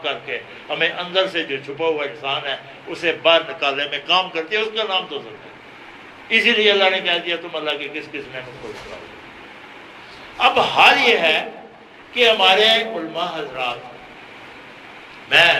کر کے ہمیں اندر سے جو چھپا ہوا انسان ہے اسے باہر نکالنے میں کام کرتی ہے، اس کا نام دوزخ ہے۔ اسی لیے اللہ نے کہہ دیا تم اللہ کی کس کس نعمت کو ٹھکراؤ گے۔ اب حال یہ ہے کہ ہمارے علماء حضرات، میں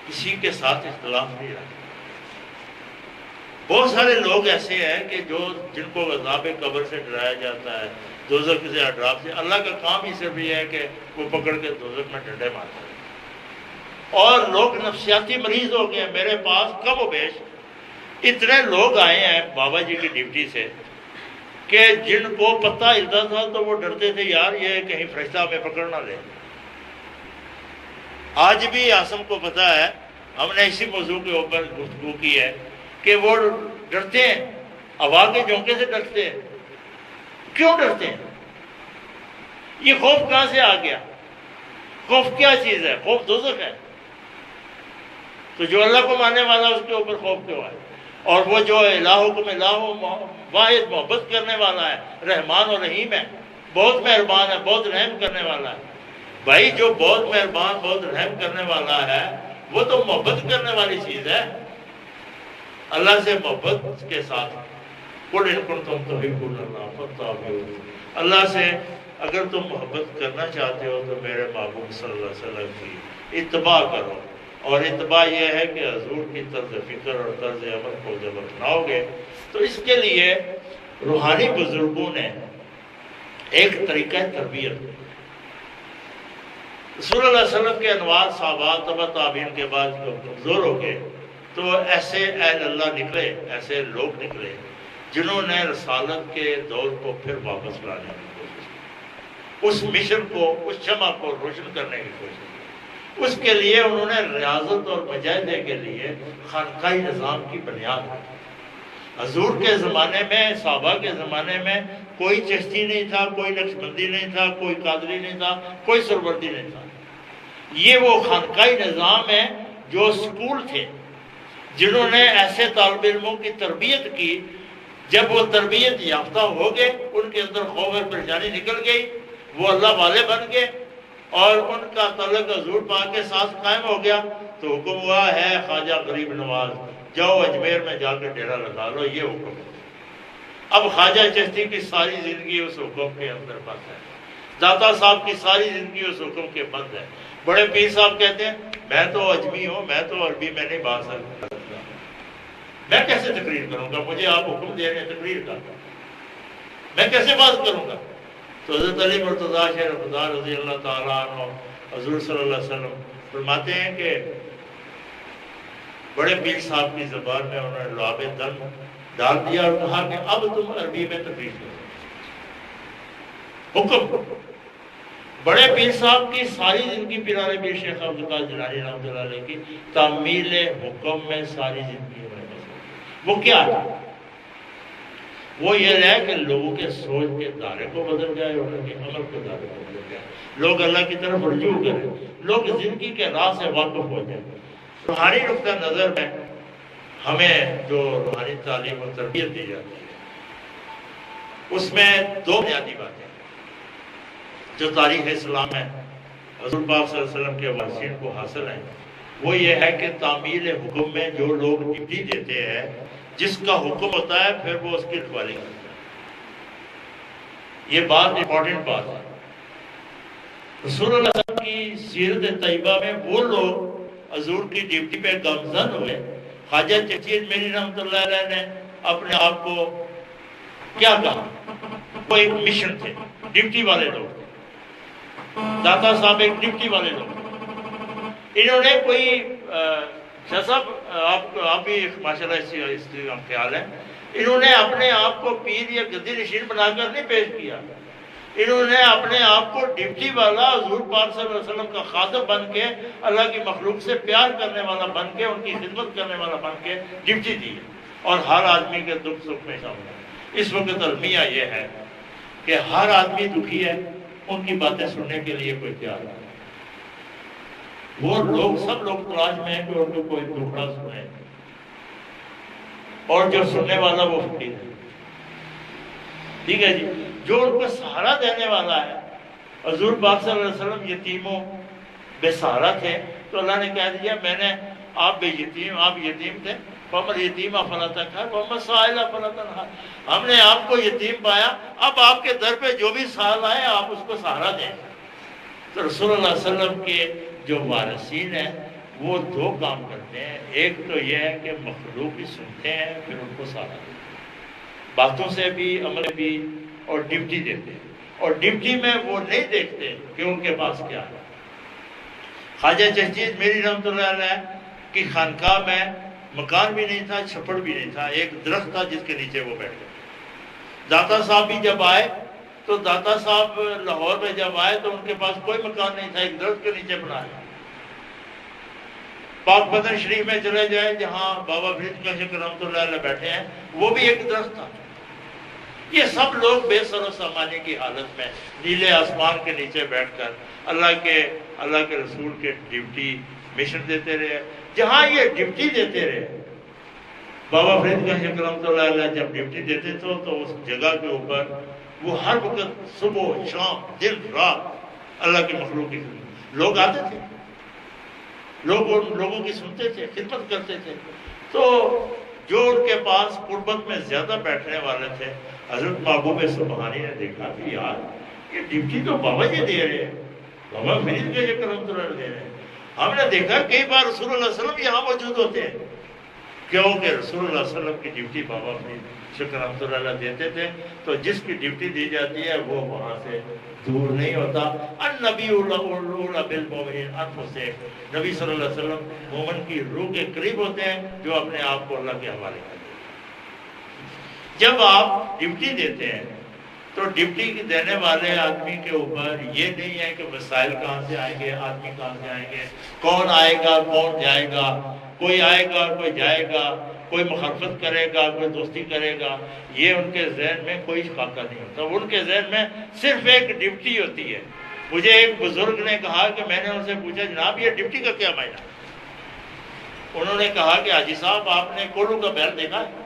کسی کے ساتھ اختلاف نہیں رکھتا، بہت سارے لوگ ایسے ہیں کہ جن کو عذاب قبر سے ڈرایا جاتا ہے، دوزخ سے عذاب سے، اللہ کا کام ہی صرف یہ ہے کہ وہ پکڑ کے دوزخ میں ڈنڈے مارتا ہے۔ اور لوگ نفسیاتی مریض ہو گئے ہیں۔ میرے پاس کم و بیش اتنے لوگ آئے ہیں بابا جی کی ڈیوٹی سے کہ جن کو پتہ ہلتا تھا تو وہ ڈرتے تھے یار یہ کہیں فرشتہ ہمیں پکڑ نہ لے۔ آج بھی آسم کو پتہ ہے، ہم نے اسی موضوع کے اوپر گفتگو کی ہے کہ وہ ڈرتے ہیں، ہوا کے جھونکے سے ڈرتے ہیں۔ کیوں ڈرتے ہیں؟ یہ خوف کہاں سے آ گیا؟ خوف کیا چیز ہے؟ خوف دوزخ ہے۔ تو جو اللہ کو ماننے والا اس کے اوپر خوف کیوں ہے؟ اور وہ جو الہکم الہ واحد محبت کرنے والا ہے، رحمان و رحیم ہے، بہت مہربان ہے، بہت رحم کرنے والا ہے۔ بھائی جو بہت مہربان، بہت رحم کرنے والا ہے وہ تو محبت کرنے والی چیز ہے۔ اللہ سے محبت کے ساتھ قل ان کنتم تحبون اللہ فاتبعونی، اللہ سے اگر تم محبت کرنا چاہتے ہو تو میرے محبوب صلی اللہ علیہ وسلم کی اتباع کرو، اور اتباع یہ ہے کہ حضور کی طرز فکر اور طرز عمل کو جب اپناؤ گے تو اس کے لیے روحانی بزرگوں نے ایک طریقہ تربیت، رسول اللہ علیہ وسلم کے انوار صحابہ تبع تابعین کے بعد جو کمزور ہو گئے تو ایسے اہل اللہ نکلے، ایسے لوگ نکلے جنہوں نے رسالت کے دور کو پھر واپس لانے کی کوشش کی، اس مشن کو، اس شمع کو روشن کرنے کی کوشش کی۔ اس کے لیے انہوں نے ریاضت اور مجاہدے کے لیے خانقاہی نظام کی بنیاد رکھی۔ حضور کے زمانے میں، صحابہ کے زمانے میں کوئی چشتی نہیں تھا، کوئی نقشبندی نہیں تھا، کوئی قادری نہیں تھا، کوئی سربردی نہیں تھا۔ یہ وہ خانقاہی نظام ہے جو سکول تھے جنہوں نے ایسے طالب علموں کی تربیت کی، جب وہ تربیت یافتہ ہو گئے، ان کے اندر خوف اور پریشانی نکل گئی، وہ اللہ والے بن گئے اور ان کا تعلق حضور پاک کے ساتھ قائم ہو گیا، تو حکم ہوا ہے خواجہ غریب نواز جاؤ اجمیر میں جا کے ڈیرا لگا لو، یہ حکم ہے۔ اب خواجہ چشتی کی ساری زندگی اس حکم کے اندر بند ہے، داتا صاحب کی ساری زندگی اس حکم کے بند ہے۔ بڑے پیر صاحب کہتے ہیں میں تو اجمی ہوں، میں تو عربی میں نہیں بات سکتا، میں کیسے تقریر کروں گا؟ مجھے آپ حکم دے رہے ہیں تقریر کا، میں کیسے بات کروں گا؟ تو حضرت علی مرتضیٰ شیخ رفضاء رضی اللہ تعالیٰ عنہ حضور صلی اللہ علیہ وسلم فرماتے ہیں کہ بڑے پیر صاحب کی زبان میں انہوں نے لعاب دم ڈال دیا اور کہا کہ اب تم عربی میں تقریر کرو، حکم۔ بڑے پیر صاحب کی ساری زندگی پیران پیر شیخ عبد القادر جیلانی رحمۃ اللہ علیہ کی تعمیل حکم میں ساری زندگی میں وہ کیا تھا؟ وہ یہ ہے کہ لوگوں کے سوچ کے دائرے کو بدل جائے اور ان کے عمل کے دائرے کو بدل جائے، لوگ اللہ کی طرف رجوع کریں، لوگ زندگی کے راہ سے واقف ہو جائیں۔ روحانی نقطہ نظر میں ہمیں جو روحانی تعلیم اور تربیت دی جاتی ہے اس میں دو بنیادی باتیں جو تاریخ اسلام ہے حضور پاک صلی اللہ علیہ وسلم کے وارثین کو حاصل ہیں، وہ یہ ہے کہ تعمیل حکم میں جو لوگ ڈیوٹی دیتے ہیں، جس کا حکم ہوتا ہے پھر وہ اس کی رکھوالی کرتا ہے۔ یہ بات امپورٹنٹ بات ہے۔ رسول اللہ صلی اللہ علیہ وسلم کی سیرت طیبہ میں وہ لوگ حضور کی ڈیوٹی پہ گامزن ہوئے۔ خواجہ چشتی میری رحمۃ اللہ علیہ نے اپنے آپ کو کیا کہا؟ وہ ایک مشن تھے، ڈیوٹی والے لوگ، داتا صاحب ایک ڈیوٹی والے لوگ۔ انہوں نے کوئی شاہ صاحب آپ بھی ماشاءاللہ اس کا خیال ہے، انہوں نے اپنے آپ کو پیر یا گدی نشین بنا کر نہیں پیش کیا، انہوں نے اپنے آپ کو ڈیوٹی والا حضور پاک صلی اللہ علیہ وسلم کا خادم بن کے، اللہ کی مخلوق سے پیار کرنے والا بن کے، ان کی خدمت کرنے والا بن کے ڈیوٹی دی ہے، اور ہر آدمی کے دکھ سکھ میں شامل ہے۔ اس وقت المیہ یہ ہے کہ ہر آدمی دکھی ہے، ان کی باتیں سننے کے لیے کوئی تیار نہیں، وہ لوگ سب لوگ تلاش میں ہیں کہ ان کو کوئی دکھڑا سنے، اور جو سننے والا وہ فقیر ہے، ٹھیک ہے جی، جو ان کو سہارا دینے والا ہے۔ حضور پاک صلی اللہ علیہ وسلم یتیموں، بے سہارا تھے، تو اللہ نے کہہ دیا میں نے آپ یتیم تھے، فمر یتیم فلا تقہر ومن سائل فلا تنہر، ہم نے آپ کو یتیم پایا، اب آپ کے در پہ جو بھی سال آئے آپ اس کو سہارا دیں۔ تو رسول اللہ صلی اللہ علیہ وسلم کے جو وارثین ہیں وہ دو کام کرتے ہیں، ایک تو یہ ہے کہ مخلوق بھی سنتے ہیں پھر ان کو سہارا دیتے ہیں، باتوں سے بھی عمل بھی، اور ڈیوٹی دیتے ہیں، اور ڈیوٹی میں وہ نہیں دیکھتے کہ ان کے پاس کیا ہے۔ خواجہ چشتی میری رحمۃ اللہ علیہ کی خانقاہ میں مکان بھی نہیں تھا، چھپڑ بھی نہیں تھا، ایک درخت تھا جس کے نیچے وہ بیٹھ گئے۔ داتا صاحب بھی جب آئے تو داتا صاحب لاہور میں جب آئے تو ان کے پاس کوئی مکان نہیں تھا، ایک درخت کے نیچے بنایا۔ پاک بدن شریف میں چلے جائیں جہاں بابا فرید کا شکر رحمۃ اللہ علیہ بیٹھے ہیں، وہ بھی ایک درخت تھا۔ یہ سب لوگ بے سر و سامانی کی حالت میں نیلے آسمان کے نیچے بیٹھ کر اللہ کے رسول کے ڈیوٹی مشن دیتے رہے۔ جہاں یہ ڈیوٹی دیتے رہے، بابا فرید کا شکر رحمۃ اللہ علیہ جب ڈیوٹی دیتے تھے تو اس جگہ کے اوپر وہ ہر وقت صبح شام دن رات اللہ کے مخلوق کی لوگ آتے تھے، لوگوں کی سنتے تھے، خدمت کرتے تھے۔ تو جو ان کے پاس قربت میں زیادہ بیٹھنے والے تھے، حضرت محبوب سبحانی نے دیکھا کہ یار یہ ڈیوٹی تو بابا جی دے رہے ہیں، بابا فرید کا شکر رحمۃ اللہ علیہ دے رہے ہیں۔ ہم نے دیکھا کئی بار رسول اللہ صلی اللہ علیہ وسلم یہاں موجود ہوتے ہیں، کیونکہ رسول اللہ صلی اللہ علیہ وسلم کی ڈیوٹی بابا فرید شکر رحمۃ اللہ علیہ دیتے تھے، تو جس کی ڈیوٹی دی جاتی ہے وہ وہاں سے دور نہیں ہوتا۔ النبی اولى بالمؤمنین انفسهم، نبی صلی اللہ علیہ وسلم مومن کی روح کے قریب ہوتے ہیں جو اپنے آپ کو اللہ کے حوالے کرتے ہیں۔ جب آپ ڈیوٹی دیتے ہیں تو ڈیوٹی دینے والے آدمی کے اوپر یہ نہیں ہے کہ وسائل کہاں سے آئیں گے، آدمی کہاں سے آئیں گے، کون آئے گا کون جائے گا، کوئی آئے گا کوئی جائے گا، کوئی مخالفت کرے گا کوئی دوستی کرے گا، یہ ان کے ذہن میں کوئی خاکہ نہیں ہوتا۔ ان کے ذہن میں صرف ایک ڈیوٹی ہوتی ہے۔ مجھے ایک بزرگ نے کہا کہ میں نے ان سے پوچھا جناب یہ ڈیوٹی کا کیا معنی؟ انہوں نے کہا کہ حاجی صاحب آپ نے کولو کا بیل دیکھا ہے؟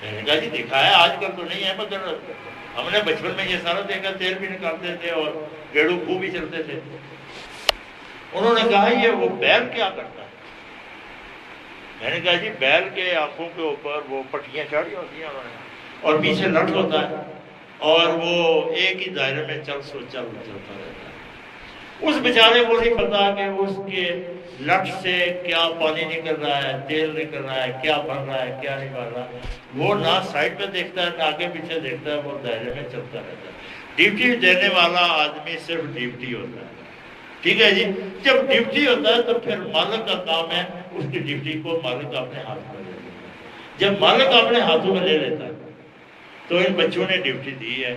میں نے کہا جی دیکھا ہے، آج کل تو نہیں ہے، مگر ہم نے بچپن میں یہ سارا دیکھا، تیل بھی نکالتے تھے اور گیڑو خو بھی چلتے تھے۔ انہوں نے کہا یہ وہ بیل کیا کرتا ہے؟ میں نے کہا جی بیل کے آنکھوں کے اوپر وہ پٹیاں چڑھی ہوتی ہیں اور پیچھے لٹ ہوتا ہے اور وہ ایک ہی دائرے میں چلتا رہتا ہے۔ اس بیچارے کو نہیں پتا کہ اس کے لٹ سے کیا پانی نکل رہا ہے، تیل نکل رہا ہے، کیا بن رہا ہے کیا نہیں بن رہا، وہ نہ سائڈ پہ دیکھتا ہے نہ آگے پیچھے دیکھتا ہے، وہ دائرے میں چلتا رہتا ہے۔ ڈیوٹی دینے والا آدمی صرف ڈیوٹی ہوتا ہے، ٹھیک ہے جی۔ جب ڈیوٹی ہوتا ہے تو پھر مالک کا کام ہے اس کی ڈیوٹی کو مالک اپنے ہاتھ میں لے لیتا ہے۔ جب مالک اپنے ہاتھوں میں لے لیتا ہے تو ان بچوں نے ڈیوٹی دی ہے،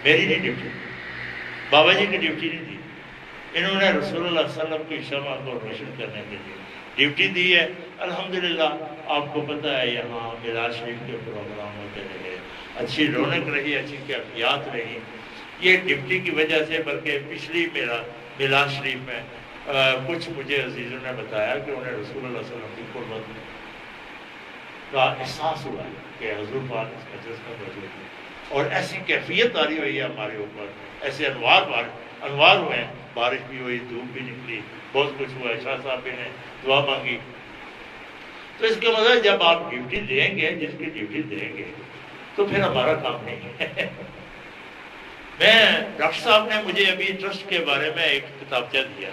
میری نہیں ڈیوٹی، بابا جی کی ڈیوٹی نہیں دی، انہوں نے رسول اللہ صلی اللہ علیہ وسلم کی شمع کو روشن کرنے کے لیے ڈیوٹی دی ہے۔ الحمدللہ آپ کو پتہ ہے یہاں میلاد شریف کے پروگرام ہوتے رہے، اچھی رونق رہی، اچھی کیفیات رہی، یہ ڈیوٹی کی وجہ سے۔ بلکہ پچھلی میلاد شریف میں کچھ مجھے عزیزوں نے بتایا کہ انہیں رسول اللہ صلی اللہ علیہ وسلم کی قربت کا احساس ہوا کہ حضور پاک اس مجلس میں موجود ہے، اور ایسی کیفیت آری ہوئی ہے ہمارے اوپر، ایسے انوار ہوئے ہیں، بارش بھی ہوئی، دھوپ بھی نکلی، بہت کچھ ہوا ہے، شاہ صاحب بھی نے دعا مانگی۔ تو اس کا مطلب جب آپ ڈیوٹی دیں گے، جس کی ڈیوٹی دیں گے تو پھر ہمارا کام نہیں ہے۔ ڈاکٹر صاحب نے مجھے ابھی ٹرسٹ کے بارے میں ایک کتابچہ دیا،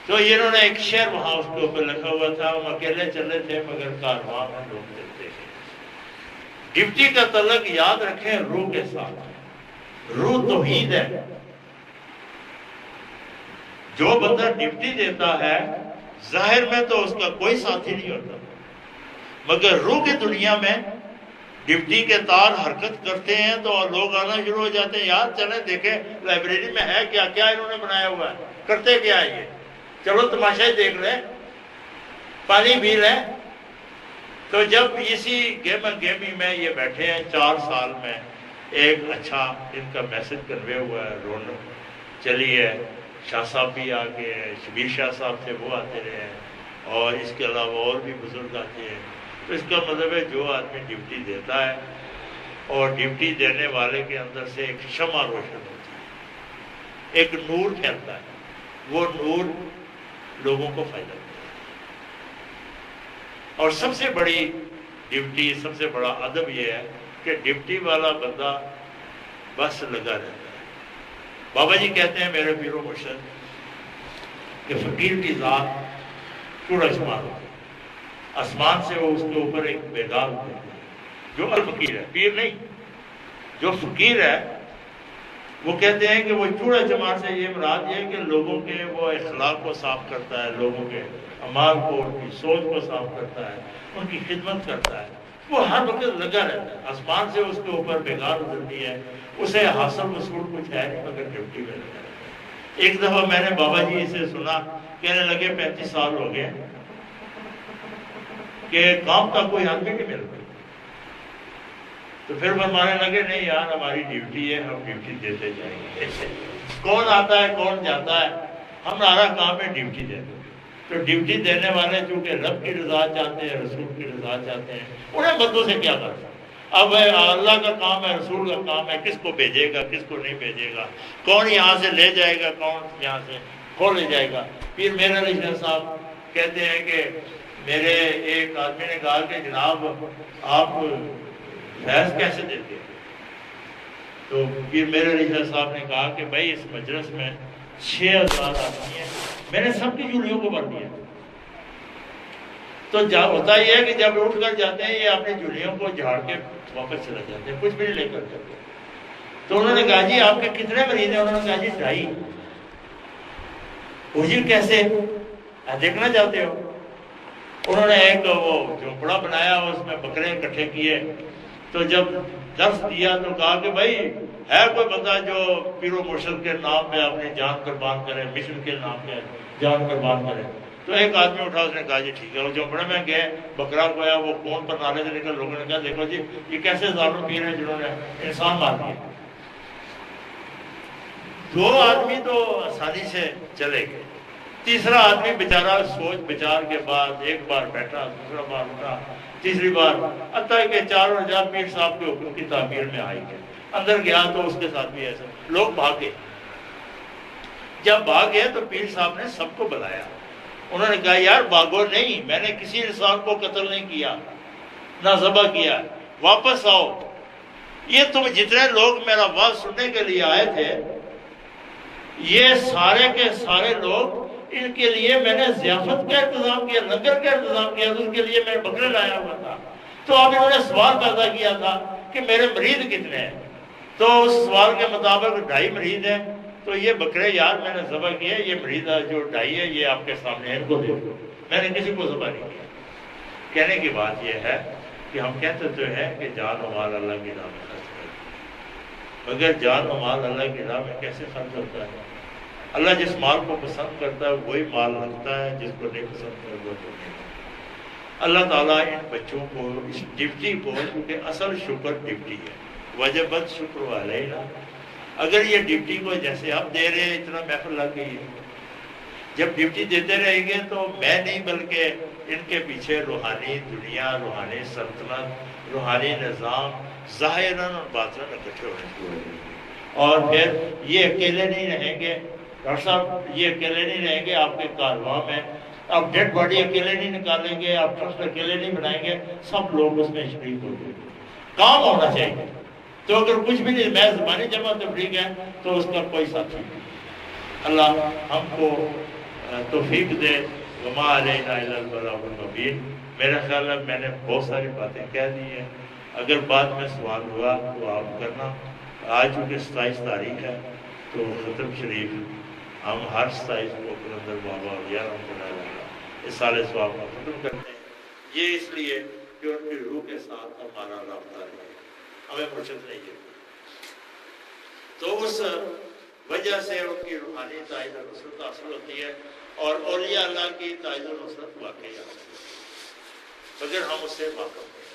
تو انہوں نے ایک شعر وہاں اس کے اوپر لکھا ہوا تھا، ہم اکیلے چلے تھے مگر کارواں میں لوگ چلتے ہیں۔ ڈیوٹی کا تعلق یاد رکھیں روح کے ساتھ، روح توحید ہے۔ جو بندہ ڈیوٹی دیتا ہے ظاہر میں تو اس کا کوئی ساتھی نہیں ہوتا، مگر روح کی دنیا میں ڈیوٹی کے تار حرکت کرتے ہیں تو لوگ آنا شروع ہو جاتے ہیں، یار چلیں دیکھیں لائبریری میں ہے کیا کیا انہوں نے بنایا ہوا ہے، کرتے کیا ہے یہ، چلو تماشا ہی دیکھ لیں، پانی پی لیں۔ تو جب اسی گیمی میں یہ بیٹھے ہیں 4 سال میں ایک اچھا ان کا میسج کنوے ہوا ہے، رونق چلی ہے، شاہ صاحب بھی آ گئے، شبیر شاہ صاحب تھے وہ آتے رہے ہیں، اور اس کے علاوہ اور بھی بزرگ آتے ہیں۔ تو اس کا مطلب ہے جو آدمی ڈیوٹی دیتا ہے اور ڈیوٹی دینے والے کے اندر سے ایک شمع روشن ہوتی ہے، ایک نور پھیلتا ہے، وہ نور لوگوں کو فائدہ دیتا ہے۔ اور سب سے بڑی ڈیوٹی، سب سے بڑا ادب یہ ہے کہ ڈیوٹی والا بندہ بس لگا رہتا ہے۔ بابا جی کہتے ہیں میرے پیر و مرشد کہ فقیر کی ذات چوڑا شمار ہوتا ہے، آسمان سے وہ اس کے اوپر ایک بیدار ہوتا ہے جو الفقیر ہے، پیر نہیں، جو فقیر ہے وہ کہتے ہیں کہ وہ چوڑا جماعت سے یہ مراد یہ ہے کہ لوگوں کے وہ اخلاق کو صاف کرتا ہے، لوگوں کے اعمال کو، ان کی سوچ کو صاف کرتا ہے، ان کی خدمت کرتا ہے، وہ ہر وقت لگا رہتا ہے۔ آسمان سے اس کے اوپر بیگار اترتی ہے، اسے حاصل وصول کچھ ہے نہیں مگر ڈیوٹی میں لگا رہتا ہے۔ ایک دفعہ میں نے بابا جی سے سنا، کہنے لگے 35 سال ہو گئے کہ کام کا کوئی آدمی نہیں مل رہا۔ تو پھر فرمانے لگے نہیں یار ہماری ڈیوٹی ہے، ہم ڈیوٹی دیتے جائیں گے، کون آتا ہے کون جاتا ہے، ہمارا کام ہے ڈیوٹی دینا۔ تو ڈیوٹی دینے والے چونکہ رب کی رضا چاہتے ہیں، رسول کی رضا چاہتے ہیں، انہیں بندوں سے کیا کرنا۔ اب اللہ کا کام ہے، رسول کا کام ہے، کس کو بھیجے گا کس کو نہیں بھیجے گا، کون یہاں سے لے جائے گا کون یہاں سے کھو لے جائے گا۔ پھر میرے علی شاہ صاحب کہتے ہیں کہ میرے ایک آدمی نے کہا کہ جناب آپ فیض کیسے دیتے ہیں؟ تو پھر میرے علی شاہ صاحب نے کہا کہ بھائی اس مجلس میں 6000 آدمی ہیں، میں نے سب کی جھولیوں کو بھر دیا۔ تو ہوتا یہ ہے کہ جب اٹھ کر جاتے ہیں یہ اپنی جھولیوں کو جھاڑ کے واپس چلا جاتے ہیں، کچھ بھی نہیں لے کر جاتے۔ تو انہوں نے کہا جی آپ کے کتنے مریض ہیں؟ انہوں نے کہا جی 2.5۔ حجر کیسے دیکھنا چاہتے ہو؟ انہوں نے ایک وہ جھونپڑا بنایا، اس میں بکرے اکٹھے کیے، تو جب درس دیا تو کہا کہ بھائی ہے کوئی بندہ جو پیر و مرشد کے نام پہ اپنی جان قربان کرے، مشن کے نام پہ جان قربان کرے؟ تو ایک آدمی اٹھا، اس نے کہا جی ٹھیک ہے۔ وہ جھونپڑے میں گئے، بکرا گویا وہ کون پر نالے سے نکل، لوگوں نے کہا دیکھو جی یہ کیسے ظالم پیر ہیں جنہوں نے انسان مار دیا۔ 2 آدمی تو آسانی سے چلے گئے، تیسرا آدمی بیچارہ سوچ بچار کے بعد ایک بار بیٹھا، دوسرا بار اٹھا، تیسری بار، حتیٰ کہ 4 وجہ پیر صاحب کے حکم کی تعبیر میں آئی گئے۔ اندر گیا تو اس کے ساتھ بھی ایسا، لوگ بھاگے۔ جب بھاگ گئے تو پیر صاحب نے سب کو بلایا، انہوں نے کہا یار بھاگو نہیں، میں نے کسی انسان کو قتل نہیں کیا نہ ذبح کیا، واپس آؤ۔ یہ تم جتنے لوگ میرا واز سننے کے لیے آئے تھے، یہ سارے کے سارے لوگ، ان کے لیے میں نے ضیافت کا انتظام کیا، لنگر کا انتظام کیا، اس کے لیے میں بکرے لایا ہوا تھا۔ تو اب انہوں نے سوال پیدا کیا تھا کہ میرے مریض کتنے ہیں؟ تو اس سوال کے مطابق 2.5 مریض ہیں۔ تو یہ بکرے یار میں نے ذبح کیے، یہ مریض جو 2.5 ہے یہ آپ کے سامنے ہے، ان کو دے دو، میں نے کسی کو ذبح نہیں کیا۔ کہنے کی بات یہ ہے کہ ہم کہتے تو ہیں کہ جان و مال اللہ کی راہ میں خرچ کریں، مگر جان و مال اللہ کی راہ میں کیسے خرچ ہوتا ہے؟ اللہ جس مال کو پسند کرتا ہے وہی مال رکھتا ہے، جس کو نہیں پسند کرتا وہ نہیں۔ اللہ تعالیٰ ان بچوں کو اس ڈیوٹی کو، کیونکہ اصل شکر ڈیوٹی ہے، وجبت شکر علینا، اگر یہ ڈیوٹی کو جیسے آپ دے رہے ہیں اتنا محفل لگ گئی ہے، جب ڈیوٹی دیتے رہیں گے تو میں نہیں بلکہ ان کے پیچھے روحانی دنیا، روحانی سلطنت، روحانی نظام ظاہراً اور باطناً اکٹھے ہونے شروع ہو جائیں گے۔ اور پھر یہ اکیلے نہیں رہیں گے ڈاکٹر صاحب، یہ اکیلے نہیں رہیں گے آپ کے کارواں میں، آپ ڈیڈ باڈی اکیلے نہیں نکالیں گے، آپ ٹرسٹ اکیلے نہیں بنائیں گے، سب لوگ اس میں شریک ہو جائیں گے، کام ہونا چاہیے۔ تو اگر کچھ بھی نہیں، میں زبانی جمع تبلیغ ہے تو اس کا کوئی ساتھی نہیں۔ اللہ ہم کو توفیق دے، وما علینا الا البلاغ المبین۔ میرا خیال ہے میں نے بہت ساری باتیں کہہ دی ہیں، اگر بعد میں سوال ہوا تو آپ کرنا۔ آج چونکہ 27 تاریخ ہے تو ختم شریف ہم ہر 27 کو قلندر بابا اور 11 اس سال ثواب کا ختم کرتے ہیں، یہ اس لیے کہ ان کی روح کے ساتھ ہمارا رابطہ رہے، ہمیں مرشد نہیں ہے، تو اس وجہ سے ان کی روحانی تائید و نصرت حاصل ہوتی ہے، اور اولیاء اللہ کی تائید و نصرت واقعی آتی ہے، اگر ہم اس سے واقف ہیں۔